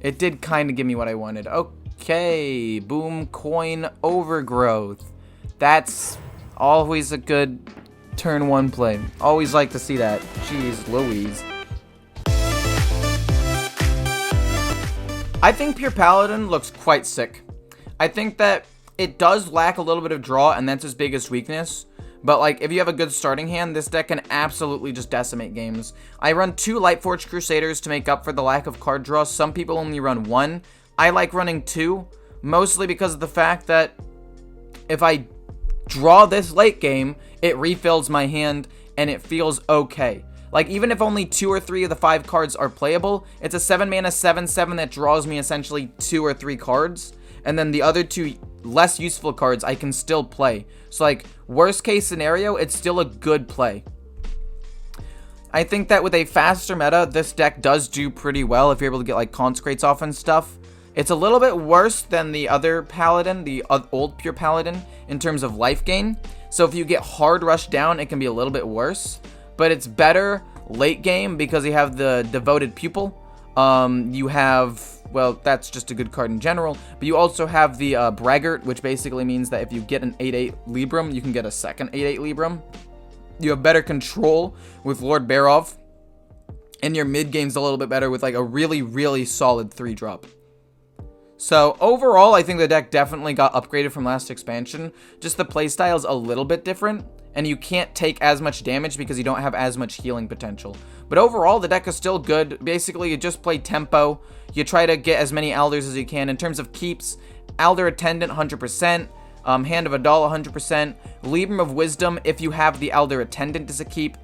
It did kind of give me what I wanted. Okay, boom, coin, overgrowth. That's always a good turn 1 play. Always like to see that. Jeez Louise. I think Pure Paladin looks quite sick. I think that it does lack a little bit of draw, and that's its biggest weakness. But, like, if you have a good starting hand, this deck can absolutely just decimate games. I run 2 Lightforged Crusaders to make up for the lack of card draw. Some people only run 1. I like running 2, mostly because of the fact that if I draw this late game, it refills my hand, and it feels okay. Like, even if only 2 or 3 of the 5 cards are playable, it's a 7-mana 7/7 that draws me essentially 2 or 3 cards. And then the other 2 less useful cards I can still play. So, like, worst case scenario, it's still a good play. I think that with a faster meta, this deck does do pretty well if you're able to get, like, Consecrates off and stuff. It's a little bit worse than the other Paladin, the old Pure Paladin, in terms of life gain. So if you get hard rushed down, it can be a little bit worse. But it's better late game because you have the Devoted Pupil. You have, well, that's just a good card in general, but you also have the Braggart, which basically means that if you get an 8/8 Libram, you can get a second 8/8 Libram. You have better control with Lord Barov, and your mid game's a little bit better with like a really, really solid 3-drop. So overall, I think the deck definitely got upgraded from last expansion. Just the playstyle's a little bit different, and you can't take as much damage because you don't have as much healing potential. But overall, the deck is still good. Basically, you just play tempo. You try to get as many Alders as you can. In terms of keeps, Alder Attendant 100%, Hand of Adal 100%, Libram of Wisdom if you have the Alder Attendant as a keep.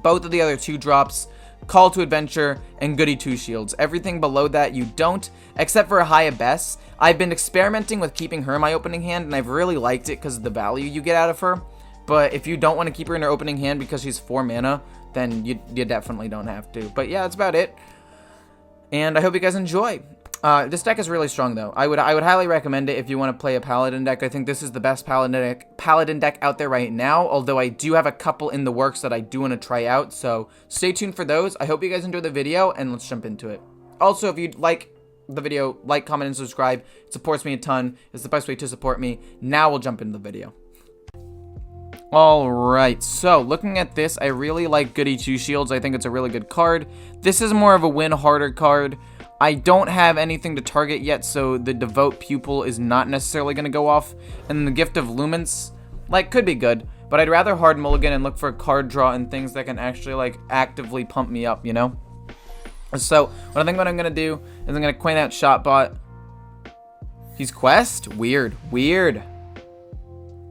Both of the other 2 drops, Call to Adventure, and Goody 2 Shields. Everything below that you don't, except for a High Abbess. I've been experimenting with keeping her in my opening hand, and I've really liked it because of the value you get out of her. But if you don't want to keep her in her opening hand because she's 4 mana, then you definitely don't have to. But yeah, that's about it. And I hope you guys enjoy. This deck is really strong, though. I would highly recommend it if you want to play a Paladin deck. I think this is the best Paladin deck out there right now, although I do have a couple in the works that I do want to try out, so stay tuned for those. I hope you guys enjoy the video, and let's jump into it. Also, if you'd like the video, like, comment, and subscribe. It supports me a ton. It's the best way to support me. Now we'll jump into the video. Alright, so looking at this, I really like Goody 2 Shields. I think it's a really good card. This is more of a win harder card. I don't have anything to target yet, so the Devote Pupil is not necessarily going to go off. And the Gift of Lumens, like, could be good. But I'd rather hard mulligan and look for a card draw and things that can actually, like, actively pump me up, you know? So, what I'm going to do is I'm going to coin out Shotbot. He's Quest? Weird. Weird.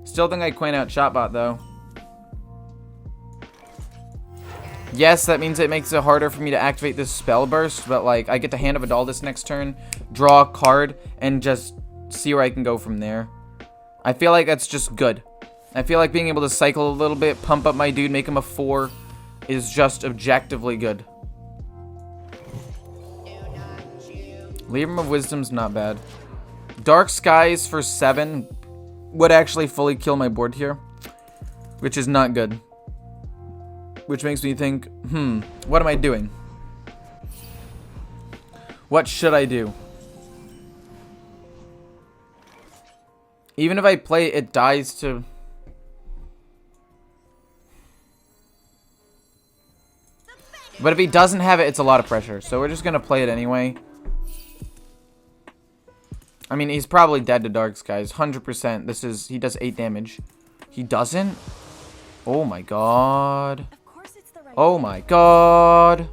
Still think I'd coin out Shotbot, though. Yes, that means it makes it harder for me to activate this Spell Burst, but, like, I get to Hand of Adal this next turn, draw a card, and just see where I can go from there. I feel like that's just good. I feel like being able to cycle a little bit, pump up my dude, make him a 4, is just objectively good. Libram of Wisdom's not bad. Dark Skies for 7 would actually fully kill my board here, which is not good. Which makes me think, what am I doing? What should I do? Even if I play it, it dies to... But if he doesn't have it, it's a lot of pressure. So we're just going to play it anyway. I mean, he's probably dead to Dark Skies. 100%. He does 8 damage. He doesn't? Oh my god. Oh my god.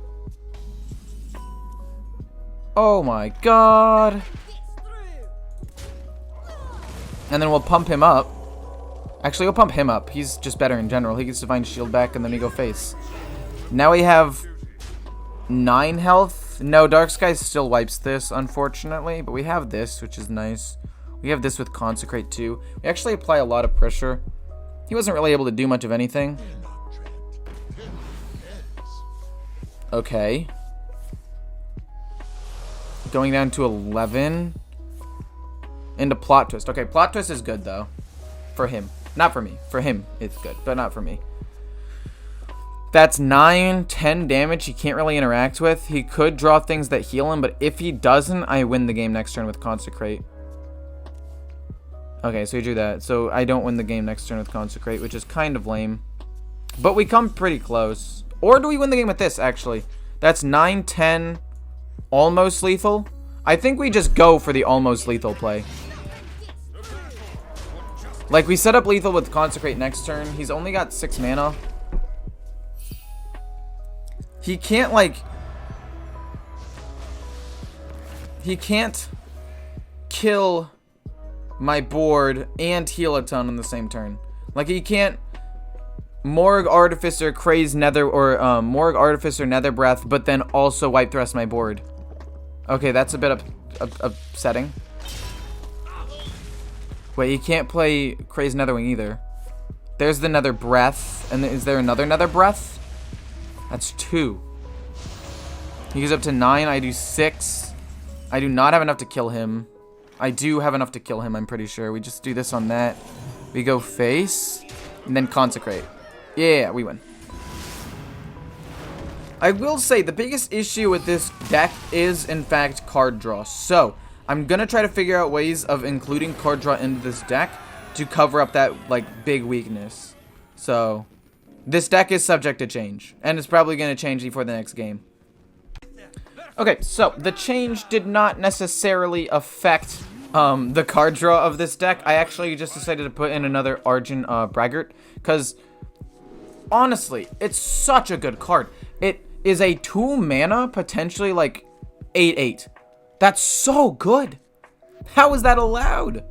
Oh my god. And then we'll pump him up. Actually, we'll pump him up. He's just better in general. He gets Divine Shield back, and then we go face. Now we have 9 health. No, Dark Skies still wipes this, unfortunately. But we have this, which is nice. We have this with Consecrate, too. We actually apply a lot of pressure. He wasn't really able to do much of anything. Okay. Going down to 11. Into Plot Twist. Okay, Plot Twist is good, though. For him. Not for me. For him, it's good, but not for me. That's 9, 10 damage he can't really interact with. He could draw things that heal him, but if he doesn't, I win the game next turn with Consecrate. Okay, so he drew that. So I don't win the game next turn with Consecrate, which is kind of lame. But we come pretty close. Or do we win the game with this, actually? That's 9, 10, almost lethal. I think we just go for the almost lethal play. Like, we set up lethal with Consecrate next turn. He's only got 6 mana. He can't, like... He can't kill my board and heal a ton on the same turn. Like, he can't Morg Artificer, Craze Nether, or Morg Artificer, Nether Breath, but then also wipe the rest of my board. Okay, that's a bit upsetting. Wait, he can't play Craze Netherwing either. There's the Nether Breath, and is there another Nether Breath? That's 2. He goes up to 9. I do 6. I do not have enough to kill him. I do have enough to kill him, I'm pretty sure. We just do this on that. We go face, and then Consecrate. Yeah, we win. I will say, the biggest issue with this deck is, in fact, card draw. So, I'm going to try to figure out ways of including card draw into this deck to cover up that, like, big weakness. So... this deck is subject to change, and it's probably going to change before the next game. Okay, so the change did not necessarily affect the card draw of this deck. I actually just decided to put in another Argent Braggart, because honestly, it's such a good card. It is a 2 mana, potentially like 8/8. That's so good. How is that allowed?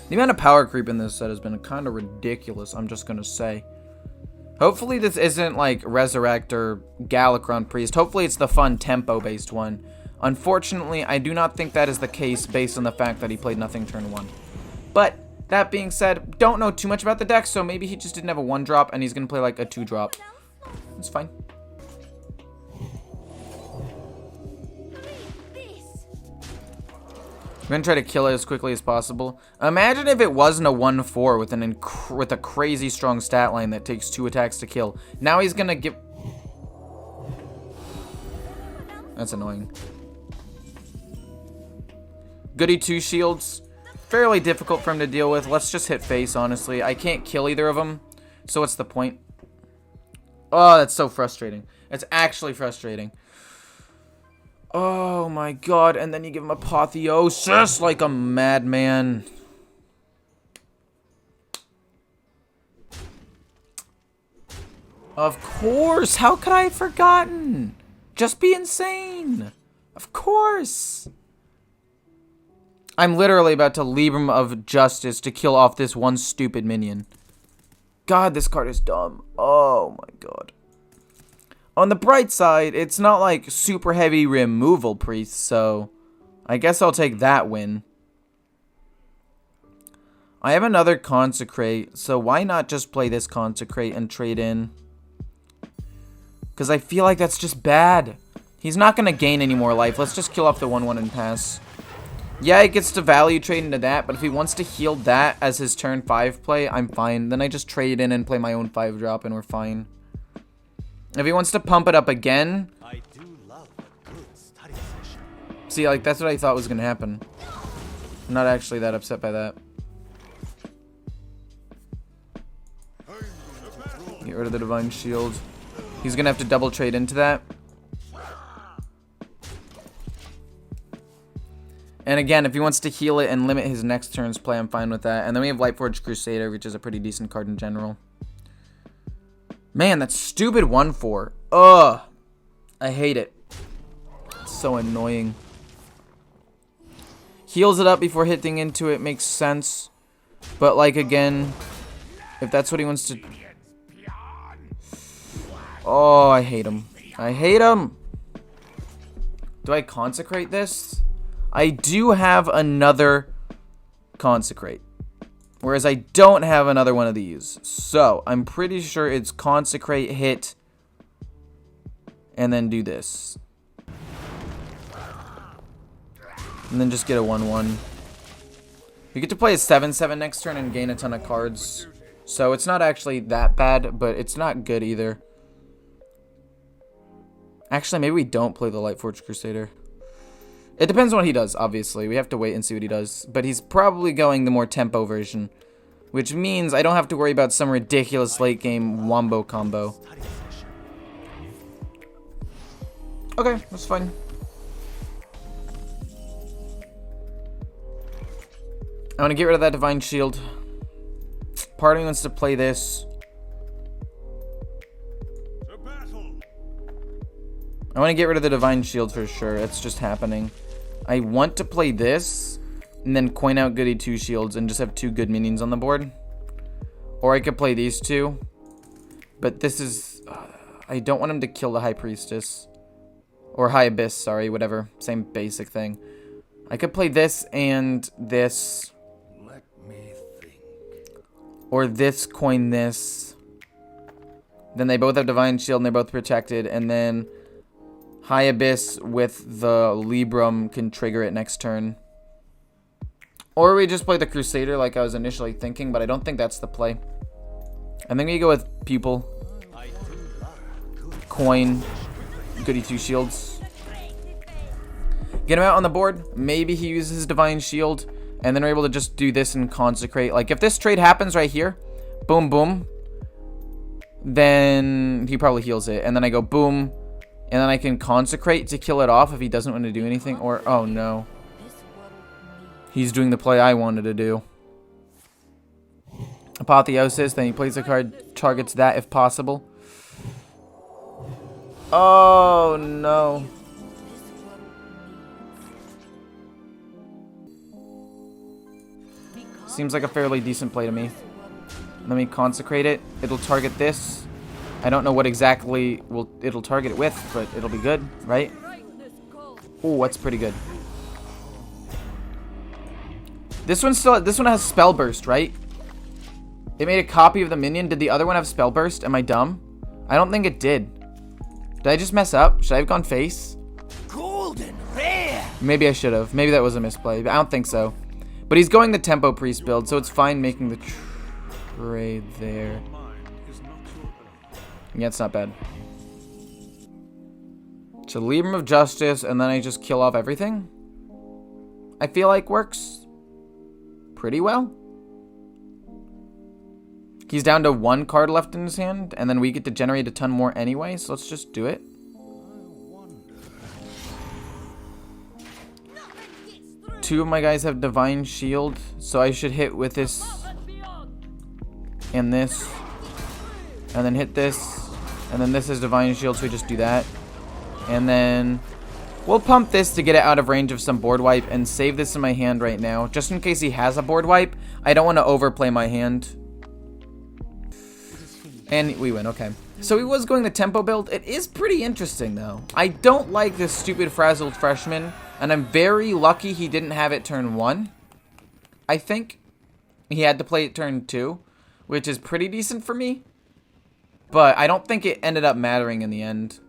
The amount of power creep in this set has been kind of ridiculous, I'm just going to say. Hopefully this isn't like Resurrect or Galakron Priest. Hopefully it's the fun tempo-based one. Unfortunately, I do not think that is the case based on the fact that he played nothing turn 1. But, that being said, don't know too much about the deck, so maybe he just didn't have a 1-drop and he's going to play like a 2-drop. It's fine. I'm gonna try to kill it as quickly as possible. Imagine if it wasn't a 1/4 with a crazy strong stat line that takes 2 attacks to kill. Now he's gonna give... That's annoying. Goody 2 shields. Fairly difficult for him to deal with. Let's just hit face, honestly. I can't kill either of them, so what's the point? Oh, that's so frustrating. It's actually frustrating. Oh my god, and then you give him Apotheosis like a madman. Of course, how could I have forgotten? Just be insane. Of course. I'm literally about to Libram of Justice to kill off this one stupid minion. God, this card is dumb. Oh my god. On the bright side, it's not like super heavy removal priests, so I guess I'll take that win. I have another Consecrate, so why not just play this Consecrate and trade in? Because I feel like that's just bad. He's not going to gain any more life. Let's just kill off the 1/1 and pass. Yeah, he gets to value trade into that, but if he wants to heal that as his turn 5 play, I'm fine. Then I just trade in and play my own 5-drop and we're fine. If he wants to pump it up again... I do love a good study session. See, like, that's what I thought was going to happen. I'm not actually that upset by that. Get rid of the Divine Shield. He's going to have to double trade into that. And again, if he wants to heal it and limit his next turn's play, I'm fine with that. And then we have Lightforged Crusader, which is a pretty decent card in general. Man, that stupid 1/4. Ugh. I hate it. It's so annoying. Heals it up before hitting into it makes sense. But, like, again, if that's what he wants to... Oh, I hate him. I hate him. Do I Consecrate this? I do have another Consecrate. Whereas I don't have another one of these. So, I'm pretty sure it's Consecrate, hit, and then do this. And then just get a 1/1. You get to play a 7/7 next turn and gain a ton of cards. So it's not actually that bad, but it's not good either. Actually, maybe we don't play the Lightforged Crusader. It depends on what he does, obviously. We have to wait and see what he does. But he's probably going the more tempo version, which means I don't have to worry about some ridiculous late game wombo combo. Okay, that's fine. I want to get rid of that Divine Shield. Part of me wants to play this. I want to get rid of the Divine Shield for sure. It's just happening. I want to play this and then coin out goody 2 shields and just have 2 good minions on the board. Or I could play these 2. But this is... I don't want him to kill the High Priestess. Or High Abyss, sorry, whatever. Same basic thing. I could play this and this. Let me think. Or this, coin this. Then they both have Divine Shield and they're both protected. And then... High Abyss with the Librum can trigger it next turn. Or we just play the Crusader like I was initially thinking, but I don't think that's the play. I think we go with Pupil. Coin. Goody 2 shields. Get him out on the board. Maybe he uses his Divine Shield. And then we're able to just do this and consecrate. Like if this trade happens right here. Boom, boom. Then he probably heals it. And then I go boom. And then I can consecrate to kill it off if he doesn't want to do anything. Or, oh no. He's doing the play I wanted to do. Apotheosis. Then he plays a card, targets that if possible. Oh no. Seems like a fairly decent play to me. Let me consecrate it. It'll target this. I don't know what exactly it'll target it with, but it'll be good, right? Oh, that's pretty good. This one has Spell Burst, right? It made a copy of the minion. Did the other one have Spell Burst? Am I dumb? I don't think it did. Did I just mess up? Should I have gone face? Golden rare. Maybe I should have. Maybe that was a misplay, but I don't think so. But he's going the tempo priest build, so it's fine making the trade there. Yeah, it's not bad. So Librum of Justice, and then I just kill off everything? I feel like works pretty well. He's down to 1 card left in his hand, and then we get to generate a ton more anyway, so let's just do it. Two of my guys have Divine Shield, so I should hit with this and this, and then hit this. And then this is Divine Shield, so we just do that. And then we'll pump this to get it out of range of some board wipe and save this in my hand right now. Just in case he has a board wipe. I don't want to overplay my hand. And we win, okay. So he was going the tempo build. It is pretty interesting, though. I don't like this stupid frazzled freshman. And I'm very lucky he didn't have it turn 1. I think he had to play it turn 2. Which is pretty decent for me. But I don't think it ended up mattering in the end.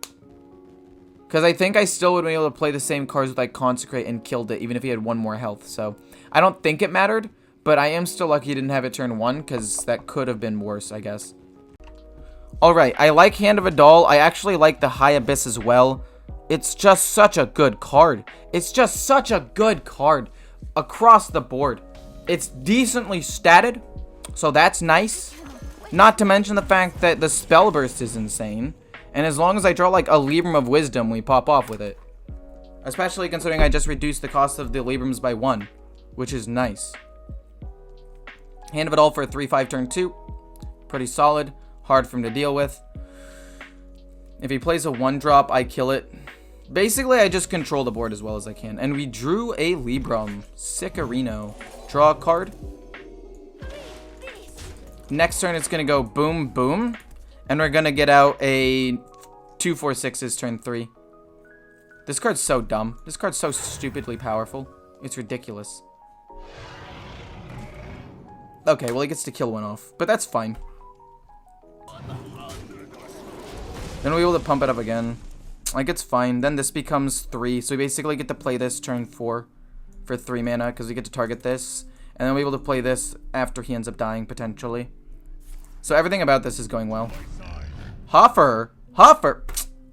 Because I think I still would have been able to play the same cards with like Consecrate and killed it, even if he had 1 more health. So I don't think it mattered, but I am still lucky he didn't have it turn 1, because that could have been worse, I guess. Alright, I like Hand of a Doll. I actually like the High Abyss as well. It's just such a good card. It's just such a good card across the board. It's decently statted, so that's nice. Not to mention the fact that the Spell Burst is insane. And as long as I draw like a Librum of Wisdom, we pop off with it. Especially considering I just reduced the cost of the Librums by 1. Which is nice. Hand of it all for a 3/5 turn 2. Pretty solid. Hard for him to deal with. If he plays a 1-drop, I kill it. Basically, I just control the board as well as I can. And we drew a Librum. Sicarino. Draw a card. Next turn, it's going to go boom, boom. And we're going to get out a 2/4/6's turn 3. This card's so dumb. This card's so stupidly powerful. It's ridiculous. Okay, well, he gets to kill 1 off. But that's fine. Then we'll be able to pump it up again. Like, it's fine. Then this becomes 3. So we basically get to play this turn 4 for 3 mana. Because we get to target this. And then we'll be able to play this after he ends up dying, potentially. So everything about this is going well. Huffer! Huffer!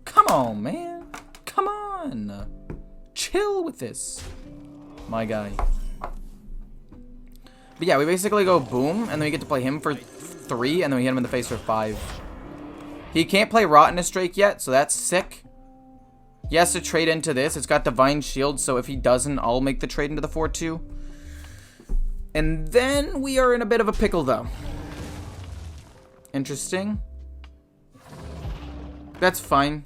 Come on, man. Come on. Chill with this. My guy. But yeah, we basically go boom, and then we get to play him for 3, and then we hit him in the face for 5. He can't play Rottenness Drake yet, so that's sick. He has to trade into this. It's got Divine Shield, so if he doesn't, I'll make the trade into the 4-2. And then we are in a bit of a pickle, though. Interesting. That's fine.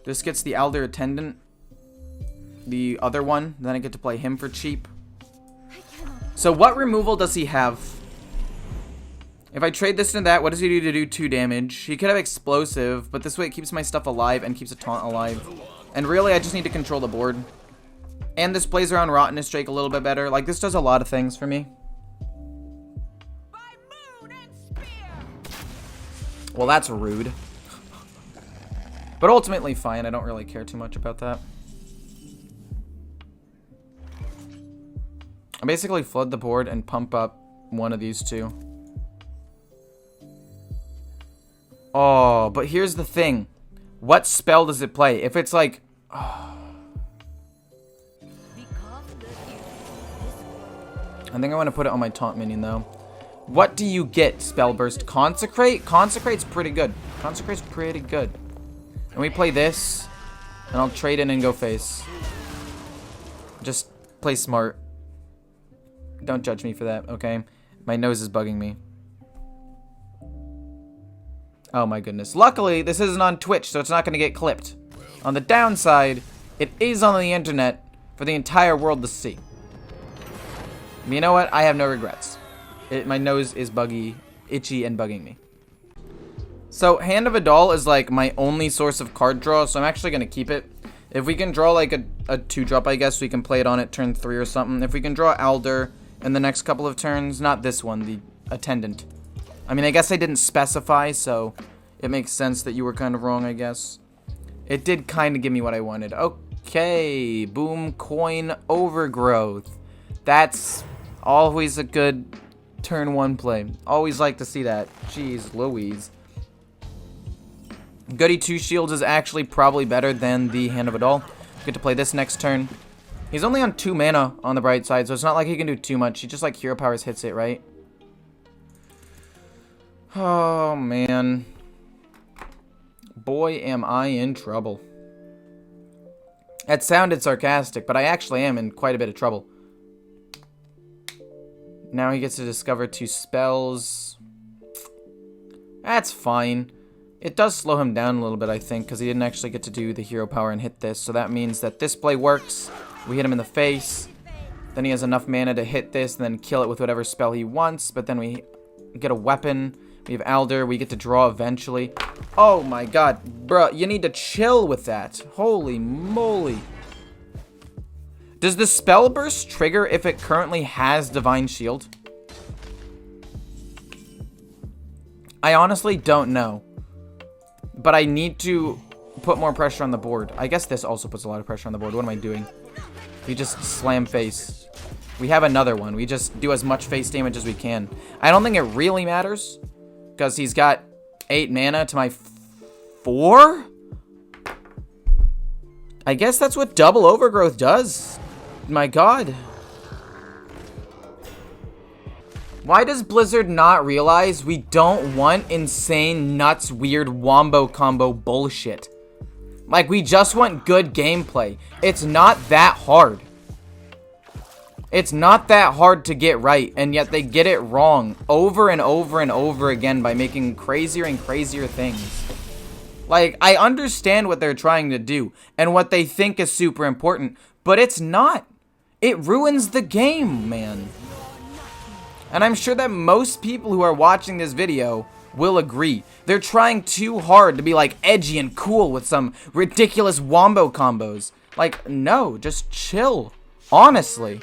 This gets the Elder Attendant. The other one. Then I get to play him for cheap. So what removal does he have? If I trade this into that, what does he do to do 2 damage? He could have Explosive, but this way it keeps my stuff alive and keeps a taunt alive. And really, I just need to control the board. And this plays around Rottenness Drake a little bit better. Like, this does a lot of things for me. Well, that's rude. But ultimately fine. I don't really care too much about that. I basically flood the board and pump up one of these 2. Oh, but here's the thing. What spell does it play? If it's like... Oh. I think I want to put it on my taunt minion, though. What do you get, Spell Burst? Consecrate? Consecrate's pretty good. Consecrate's pretty good. And we play this, and I'll trade in and go face. Just play smart. Don't judge me for that, okay? My nose is bugging me. Oh my goodness. Luckily, this isn't on Twitch, so it's not going to get clipped. On the downside, it is on the internet for the entire world to see. But you know what? I have no regrets. My nose is buggy, itchy, and bugging me. So, Hand of Adal is like my only source of card draw, so I'm actually going to keep it. If we can draw like a 2-drop, I guess, we can play it on it turn 3 or something. If we can draw Elder in the next couple of turns, not this one, the Attendant. I mean, I guess I didn't specify, so it makes sense that you were kind of wrong, I guess. It did kind of give me what I wanted. Okay, boom, coin, overgrowth. That's always a good turn 1 play. Always like to see that. Jeez Louise. Goody 2 shields is actually probably better than the Hand of Adal. Get to play this next turn. He's only on 2 mana on the bright side, so it's not like he can do too much. He just like Hero Powers hits it, right? Oh, man. Boy, am I in trouble. That sounded sarcastic, but I actually am in quite a bit of trouble. Now he gets to discover 2 spells. That's fine. It does slow him down a little bit, I think, because he didn't actually get to do the hero power and hit this. So that means that this play works. We hit him in the face. Then he has enough mana to hit this and then kill it with whatever spell he wants. But then we get a weapon. We have Elder. We get to draw eventually. Oh my god. Bruh, you need to chill with that. Holy moly. Does the spell burst trigger if it currently has Divine Shield? I honestly don't know. But I need to put more pressure on the board. I guess this also puts a lot of pressure on the board. What am I doing? We just slam face. We have another one. We just do as much face damage as we can. I don't think it really matters. Because he's got 8 mana to my 4? I guess that's what double overgrowth does. My god. Why does Blizzard not realize we don't want insane, nuts, weird wombo combo bullshit? Like, we just want good gameplay. It's not that hard. It's not that hard to get right, and yet they get it wrong over and over and over again by making crazier and crazier things. Like, I understand what they're trying to do and what they think is super important, but it's not. It ruins the game, man. And I'm sure that most people who are watching this video will agree. They're trying too hard to be like edgy and cool with some ridiculous wombo combos. Like, no, just chill. Honestly.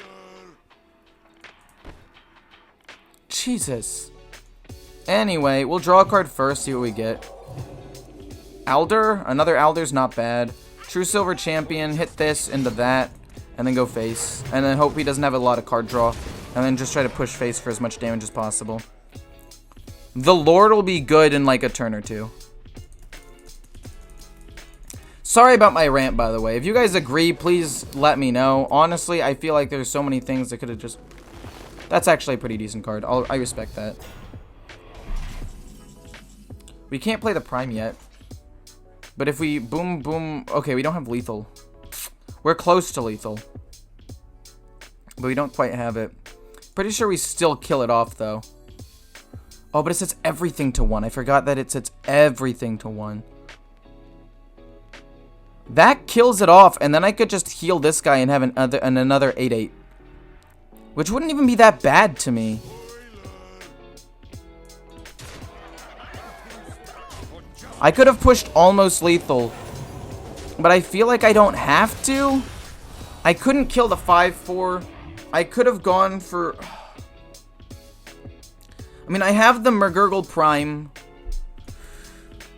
Jesus. Anyway, we'll draw a card first, see what we get. Elder? Another Elder's not bad. True Silver Champion, hit this into that, and then go face. And then hope he doesn't have a lot of card draw. And then just try to push face for as much damage as possible. The Lord will be good in like a turn or two. Sorry about my rant, by the way. If you guys agree, please let me know. Honestly, I feel like there's so many things that could have just... That's actually a pretty decent card. I respect that. We can't play the Prime yet. But if we boom, boom... Okay, we don't have lethal. We're close to lethal. But we don't quite have it. Pretty sure we still kill it off, though. Oh, but it sets everything to 1. I forgot that it sets everything to 1. That kills it off, and then I could just heal this guy and have another 8/8. Which wouldn't even be that bad to me. I could have pushed almost lethal. But I feel like I don't have to. I couldn't kill the 5/4. I could have gone for... I mean, I have the McGurgle Prime.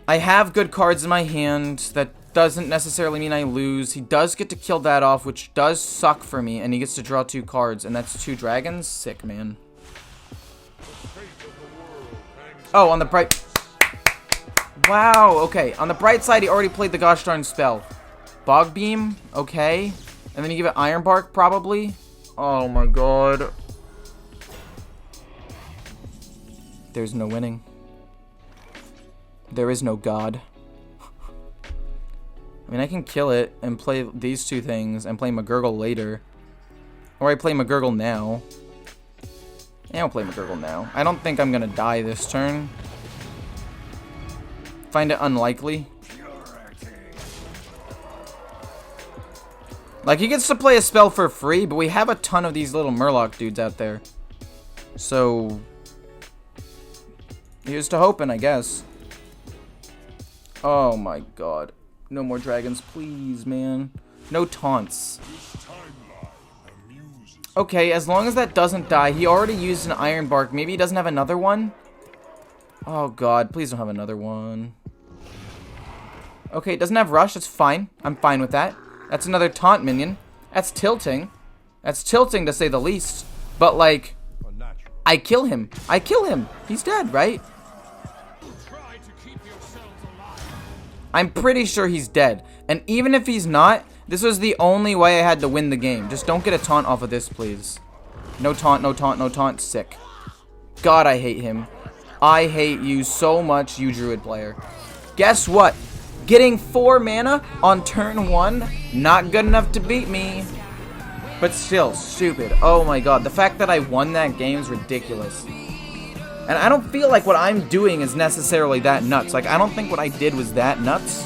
I have good cards in my hand. That doesn't necessarily mean I lose. He does get to kill that off, which does suck for me. And he gets to draw 2 cards. And that's 2 dragons. Sick, man. Oh, on the bright... Wow, okay. On the bright side, he already played the gosh darn spell. Bog Beam, okay. And then you give it Iron Bark, probably. Oh my god. There's no winning. There is no god. I mean, I can kill it and play these 2 things and play McGurgle later. Or I play McGurgle now. Yeah, I'll play McGurgle now. I don't think I'm gonna die this turn. Find it unlikely. Like, he gets to play a spell for free, but we have a ton of these little Murloc dudes out there. So... here's to hoping, I guess. Oh my god. No more dragons, please, man. No taunts. Okay, as long as that doesn't die. He already used an Iron Bark. Maybe he doesn't have another one? Oh god, please don't have another one. Okay, it doesn't have Rush. That's fine. I'm fine with that. That's another taunt minion. That's tilting. That's tilting, to say the least. But, like, I kill him. I kill him. He's dead, right? I'm pretty sure he's dead. And even if he's not, this was the only way I had to win the game. Just don't get a taunt off of this, please. No taunt, no taunt, no taunt. Sick. God, I hate him. I hate you so much, you Druid player. Guess what? Getting 4 mana on turn 1, not good enough to beat me. But still, stupid. Oh my god, the fact that I won that game is ridiculous. And I don't feel like what I'm doing is necessarily that nuts. Like, I don't think what I did was that nuts.